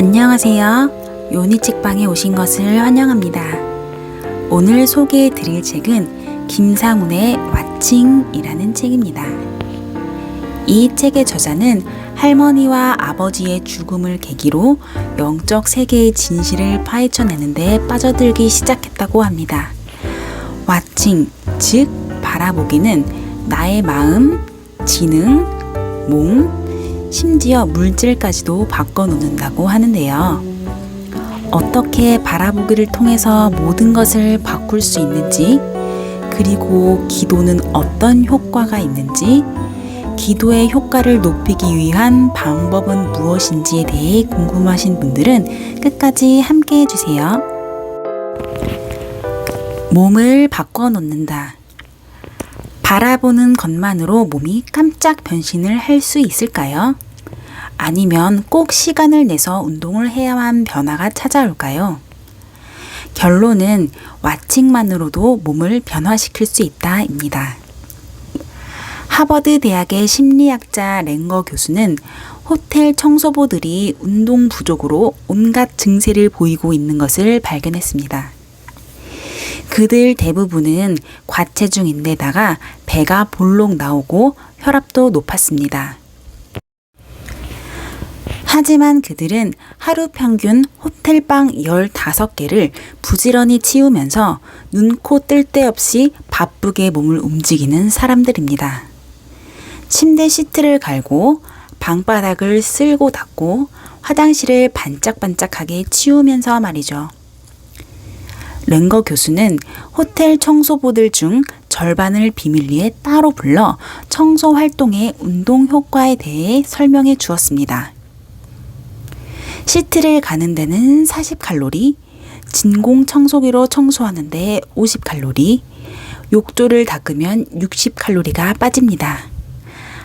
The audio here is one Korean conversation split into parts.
안녕하세요. 요니책방에 오신 것을 환영합니다. 오늘 소개해 드릴 책은 김상훈의 왓칭이라는 책입니다. 이 책의 저자는 할머니와 아버지의 죽음을 계기로 영적 세계의 진실을 파헤쳐내는 데 빠져들기 시작했다고 합니다. 왓칭, 즉 바라보기는 나의 마음, 지능, 몸, 심지어 물질까지도 바꿔놓는다고 하는데요. 어떻게 바라보기를 통해서 모든 것을 바꿀 수 있는지, 그리고 기도는 어떤 효과가 있는지, 기도의 효과를 높이기 위한 방법은 무엇인지에 대해 궁금하신 분들은 끝까지 함께 해주세요. 몸을 바꿔놓는다. 바라보는 것만으로 몸이 깜짝 변신을 할 수 있을까요? 아니면 꼭 시간을 내서 운동을 해야만 변화가 찾아올까요? 결론은 왓칭만으로도 몸을 변화시킬 수 있다입니다. 하버드 대학의 심리학자 랭거 교수는 호텔 청소부들이 운동 부족으로 온갖 증세를 보이고 있는 것을 발견했습니다. 그들 대부분은 과체중인데다가 배가 볼록 나오고 혈압도 높았습니다. 하지만 그들은 하루 평균 호텔방 15개를 부지런히 치우면서 눈, 코 뜰 데 없이 바쁘게 몸을 움직이는 사람들입니다. 침대 시트를 갈고 방바닥을 쓸고 닦고 화장실을 반짝반짝하게 치우면서 말이죠. 랭거 교수는 호텔 청소부들 중 절반을 비밀리에 따로 불러 청소 활동의 운동 효과에 대해 설명해 주었습니다. 시트를 가는 데는 40칼로리, 진공 청소기로 청소하는 데 50칼로리, 욕조를 닦으면 60칼로리가 빠집니다.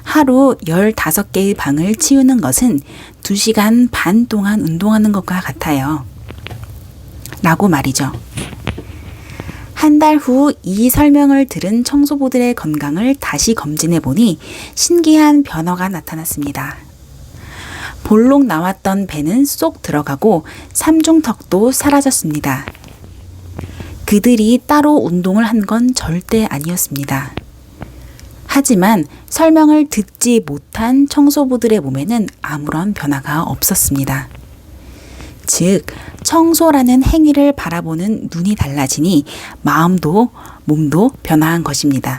하루 15개의 방을 치우는 것은 2시간 반 동안 운동하는 것과 같아요. 라고 말이죠. 한 달 후 이 설명을 들은 청소부들의 건강을 다시 검진해 보니 신기한 변화가 나타났습니다. 볼록 나왔던 배는 쏙 들어가고 삼중턱도 사라졌습니다. 그들이 따로 운동을 한 건 절대 아니었습니다. 하지만 설명을 듣지 못한 청소부들의 몸에는 아무런 변화가 없었습니다. 즉, 청소라는 행위를 바라보는 눈이 달라지니 마음도 몸도 변화한 것입니다.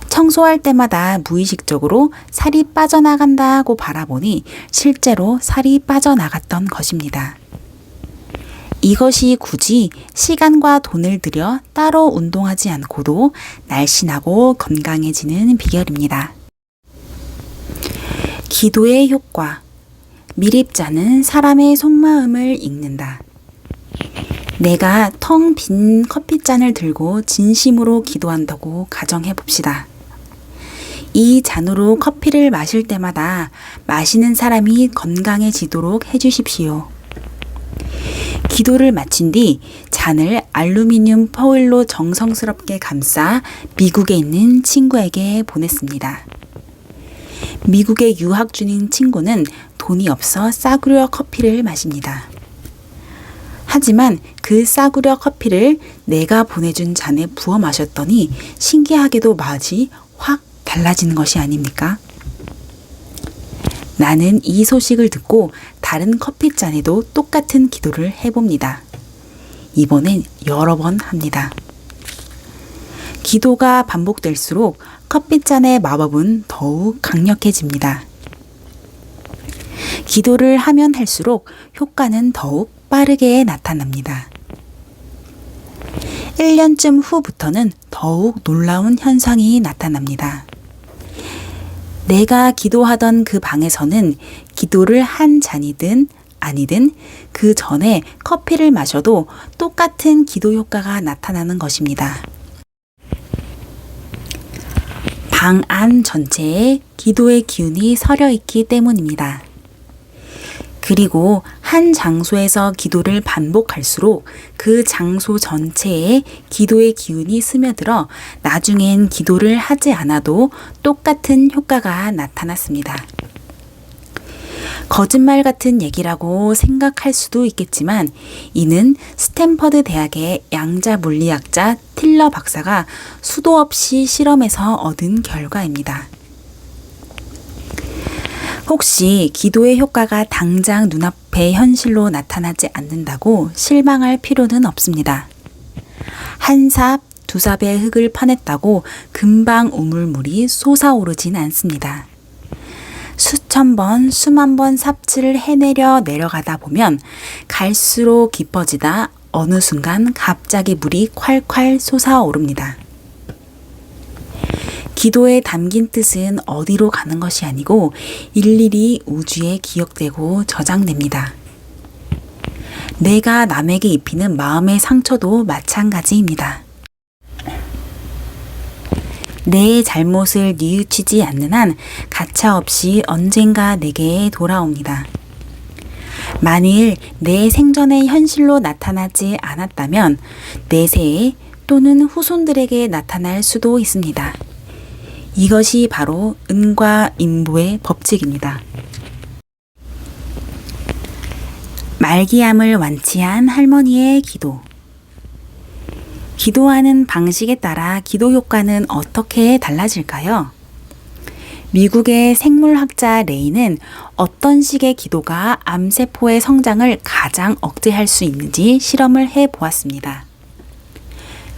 청소할 때마다 무의식적으로 살이 빠져나간다고 바라보니 실제로 살이 빠져나갔던 것입니다. 이것이 굳이 시간과 돈을 들여 따로 운동하지 않고도 날씬하고 건강해지는 비결입니다. 기도의 효과. 미립자는 사람의 속마음을 읽는다. 내가 텅 빈 커피잔을 들고 진심으로 기도한다고 가정해 봅시다. 이 잔으로 커피를 마실 때마다 마시는 사람이 건강해지도록 해주십시오. 기도를 마친 뒤 잔을 알루미늄 포일로 정성스럽게 감싸 미국에 있는 친구에게 보냈습니다. 미국에 유학 중인 친구는 돈이 없어 싸구려 커피를 마십니다. 하지만 그 싸구려 커피를 내가 보내준 잔에 부어 마셨더니 신기하게도 맛이 확 달라지는 것이 아닙니까? 나는 이 소식을 듣고 다른 커피잔에도 똑같은 기도를 해봅니다. 이번엔 여러 번 합니다. 기도가 반복될수록 커피잔의 마법은 더욱 강력해집니다. 기도를 하면 할수록 효과는 더욱 빠르게 나타납니다. 1년쯤 후부터는 더욱 놀라운 현상이 나타납니다. 내가 기도하던 그 방에서는 기도를 한 잔이든 아니든 그 전에 커피를 마셔도 똑같은 기도 효과가 나타나는 것입니다. 방 안 전체에 기도의 기운이 서려 있기 때문입니다. 그리고 한 장소에서 기도를 반복할수록 그 장소 전체에 기도의 기운이 스며들어 나중엔 기도를 하지 않아도 똑같은 효과가 나타났습니다. 거짓말 같은 얘기라고 생각할 수도 있겠지만 이는 스탠퍼드 대학의 양자 물리학자 틸러 박사가 수도 없이 실험해서 얻은 결과입니다. 혹시 기도의 효과가 당장 눈앞에 현실로 나타나지 않는다고 실망할 필요는 없습니다. 한 삽, 두 삽의 흙을 파냈다고 금방 우물물이 솟아오르진 않습니다. 수천 번, 수만 번 삽질을 해내려 내려가다 보면 갈수록 깊어지다 어느 순간 갑자기 물이 콸콸 솟아오릅니다. 기도에 담긴 뜻은 어디로 가는 것이 아니고 일일이 우주에 기억되고 저장됩니다. 내가 남에게 입히는 마음의 상처도 마찬가지입니다. 내 잘못을 뉘우치지 않는 한 가차없이 언젠가 내게 돌아옵니다. 만일 내 생전에 현실로 나타나지 않았다면 내세에 또는 후손들에게 나타날 수도 있습니다. 이것이 바로 은과 인부의 법칙입니다. 말기암을 완치한 할머니의 기도. 기도하는 방식에 따라 기도 효과는 어떻게 달라질까요? 미국의 생물학자 레이는 어떤 식의 기도가 암세포의 성장을 가장 억제할 수 있는지 실험을 해보았습니다.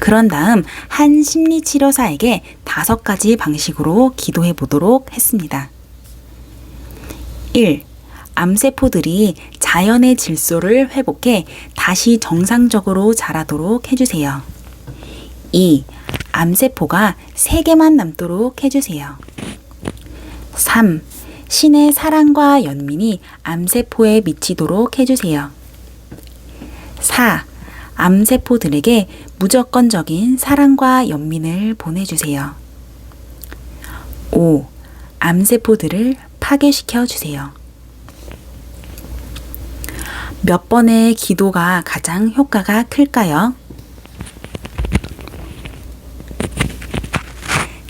그런 다음 한 심리치료사에게 5가지 방식으로 기도해 보도록 했습니다. 1. 암세포들이 자연의 질소를 회복해 다시 정상적으로 자라도록 해주세요. 2. 암세포가 3개만 남도록 해주세요. 3. 신의 사랑과 연민이 암세포에 미치도록 해주세요. 4. 암세포들에게 무조건적인 사랑과 연민을 보내주세요. 5. 암세포들을 파괴시켜 주세요. 몇 번의 기도가 가장 효과가 클까요?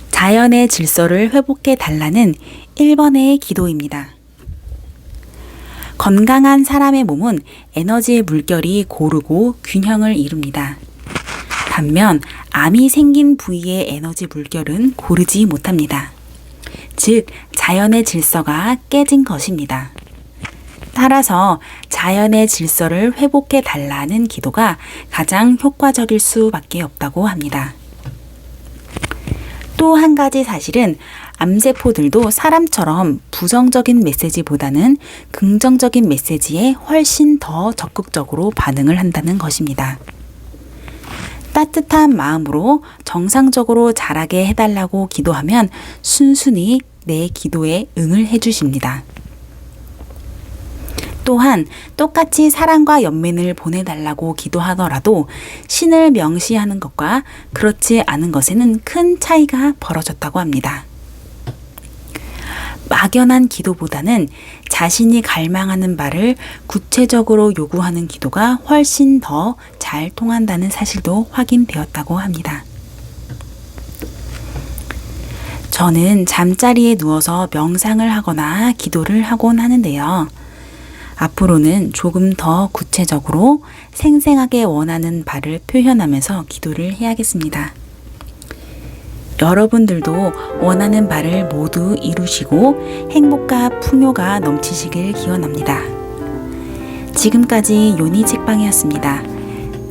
자연의 질서를 회복해 달라는 1번의 기도입니다. 건강한 사람의 몸은 에너지의 물결이 고르고 균형을 이룹니다. 반면 암이 생긴 부위의 에너지 물결은 고르지 못합니다. 즉, 자연의 질서가 깨진 것입니다. 따라서 자연의 질서를 회복해 달라는 기도가 가장 효과적일 수밖에 없다고 합니다. 또 한 가지 사실은 암세포들도 사람처럼 부정적인 메시지보다는 긍정적인 메시지에 훨씬 더 적극적으로 반응을 한다는 것입니다. 따뜻한 마음으로 정상적으로 자라게 해달라고 기도하면 순순히 내 기도에 응을 해주십니다. 또한 똑같이 사랑과 연민을 보내달라고 기도하더라도 신을 명시하는 것과 그렇지 않은 것에는 큰 차이가 벌어졌다고 합니다. 막연한 기도보다는 자신이 갈망하는 바를 구체적으로 요구하는 기도가 훨씬 더 잘 통한다는 사실도 확인되었다고 합니다. 저는 잠자리에 누워서 명상을 하거나 기도를 하곤 하는데요. 앞으로는 조금 더 구체적으로 생생하게 원하는 바를 표현하면서 기도를 해야겠습니다. 여러분들도 원하는 바를 모두 이루시고 행복과 풍요가 넘치시길 기원합니다. 지금까지 요니 책방이었습니다.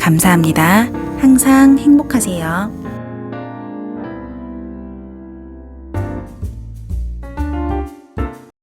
감사합니다. 항상 행복하세요.